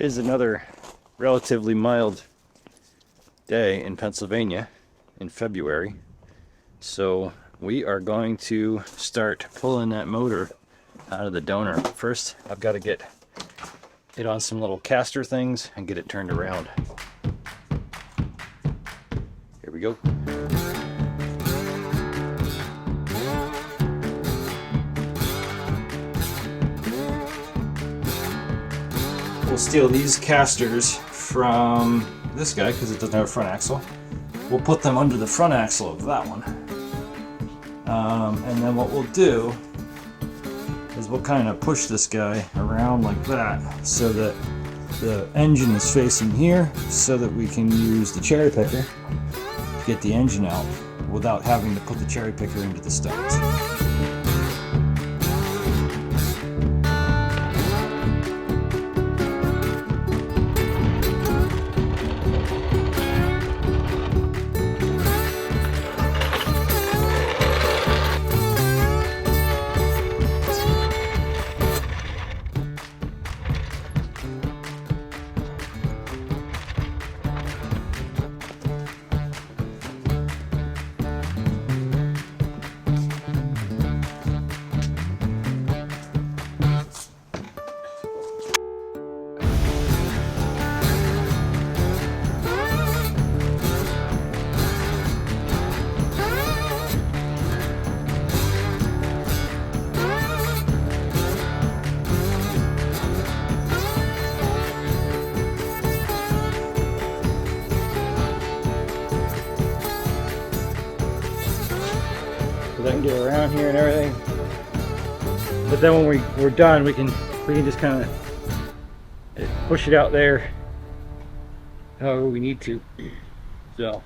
is another relatively mild day in Pennsylvania in February. So we are going to start pulling that motor out of the donor. First, I've got to get it on some little caster things and get it turned around. Here we go. We'll steal these casters from this guy because it doesn't have a front axle. We'll put them under the front axle of that one. And then what we'll do is we'll kind of push this guy around like that so that the engine is facing here so that we can use the cherry picker to get the engine out without having to put the cherry picker into the studs. I can get around here and everything, but then when we're done, we can just kind of push it out there however we need to. So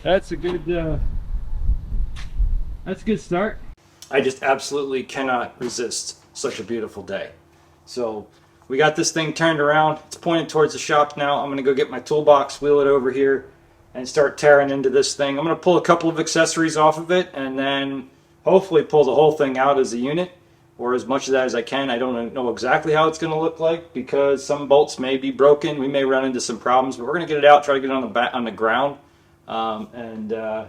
that's a good start. I just absolutely cannot resist such a beautiful day. So we got this thing turned around. It's pointed towards the shop now. I'm gonna go get my toolbox, wheel it over here, and start tearing into this thing. I'm going to pull a couple of accessories off of it and then hopefully pull the whole thing out as a unit, or as much of that as I can. I don't know exactly how it's going to look like because some bolts may be broken. We may run into some problems, but we're going to get it out, try to get it on the ground, and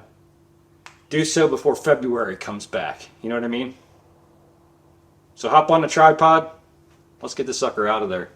do so before February comes back. You know what I mean? So hop on the tripod. Let's get this sucker out of there.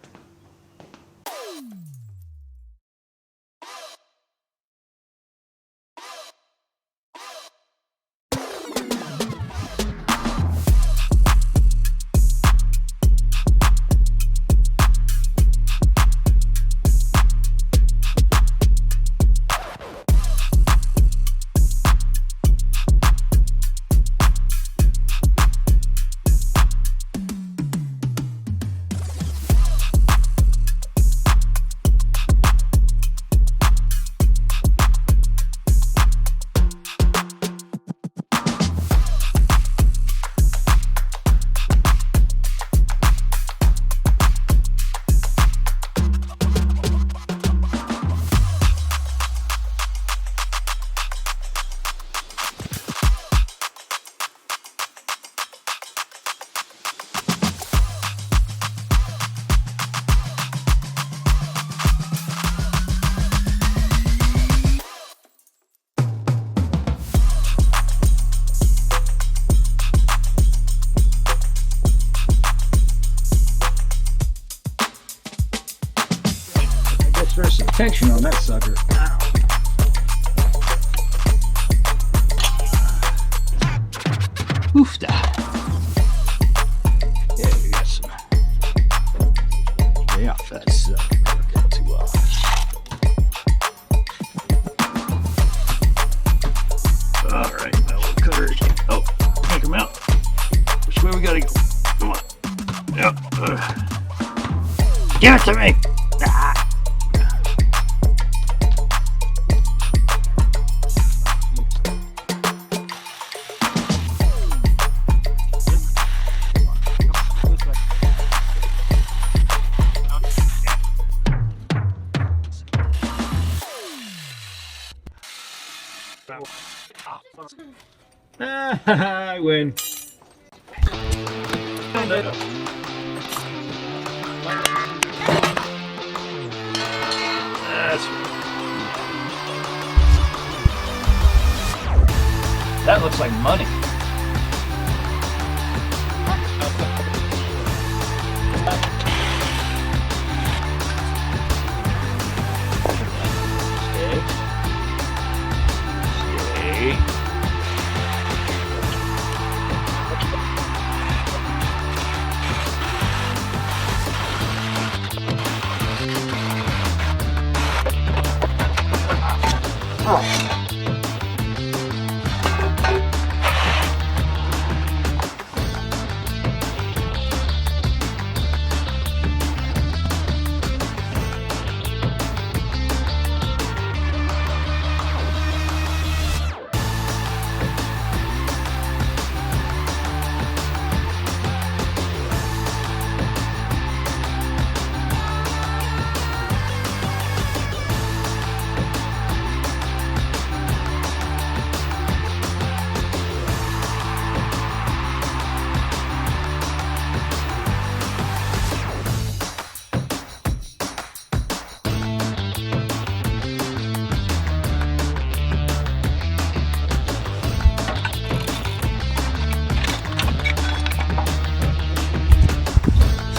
There's some tension on that sucker. Oof da. Yeah, we got some. Yeah, that's alright, my little cutter. Oh, take him out. Which way we gotta go? Come on. Yep. Give it to me! Ah. I win. That's that looks like money. Stay.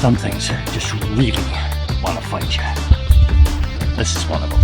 Some things just really want to fight you. This is one of them.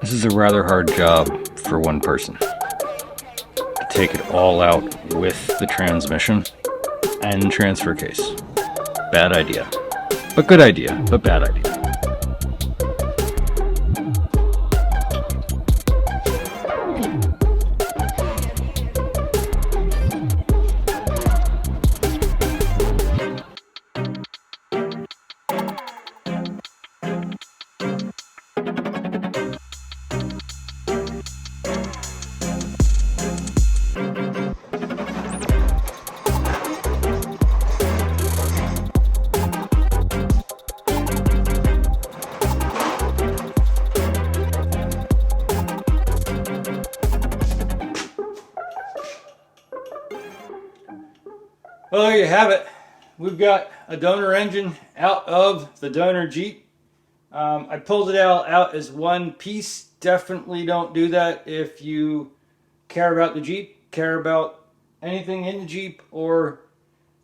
This is a rather hard job for one person. To take it all out with the transmission and transfer case. Bad idea. But good idea, but bad idea. Well, there you have it. We've got a donor engine out of the donor Jeep. I pulled it out as one piece. Definitely don't do that if you care about the Jeep, care about anything in the Jeep, or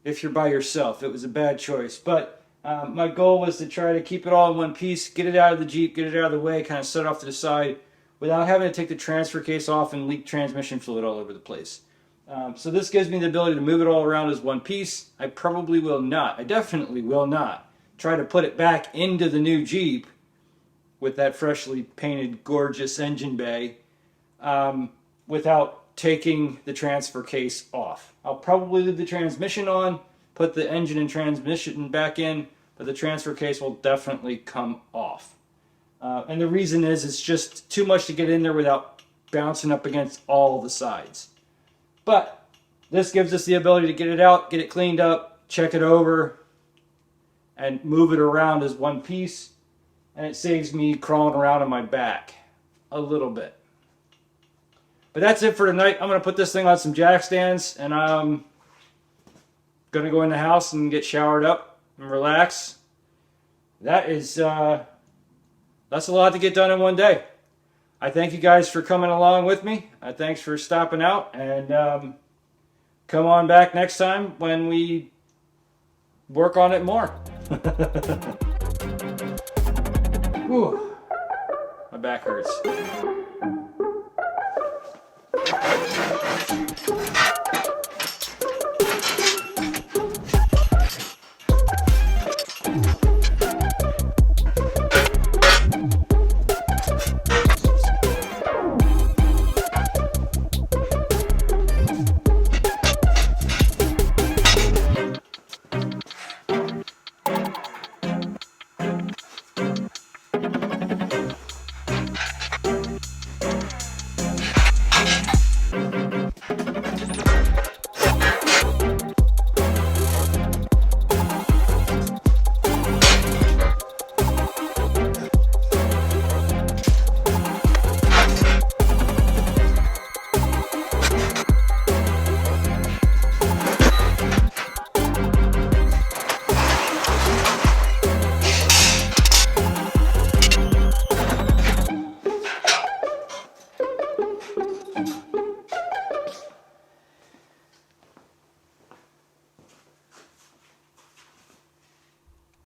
if you're by yourself. It was a bad choice. But my goal was to try to keep it all in one piece, get it out of the Jeep, get it out of the way, kind of set it off to the side without having to take the transfer case off and leak transmission fluid all over the place. So this gives me the ability to move it all around as one piece. I probably will not, I definitely will not try to put it back into the new Jeep with that freshly painted gorgeous engine bay without taking the transfer case off. I'll probably leave the transmission on, put the engine and transmission back in, but the transfer case will definitely come off. And the reason is it's just too much to get in there without bouncing up against all the sides. But this gives us the ability to get it out, get it cleaned up, check it over, and move it around as one piece. And it saves me crawling around on my back a little bit. But that's it for tonight. I'm going to put this thing on some jack stands, and I'm going to go in the house and get showered up and relax. That's a lot to get done in one day. I thank you guys for coming along with me. Thanks for stopping out, and come on back next time when we work on it more. Whew. My back hurts.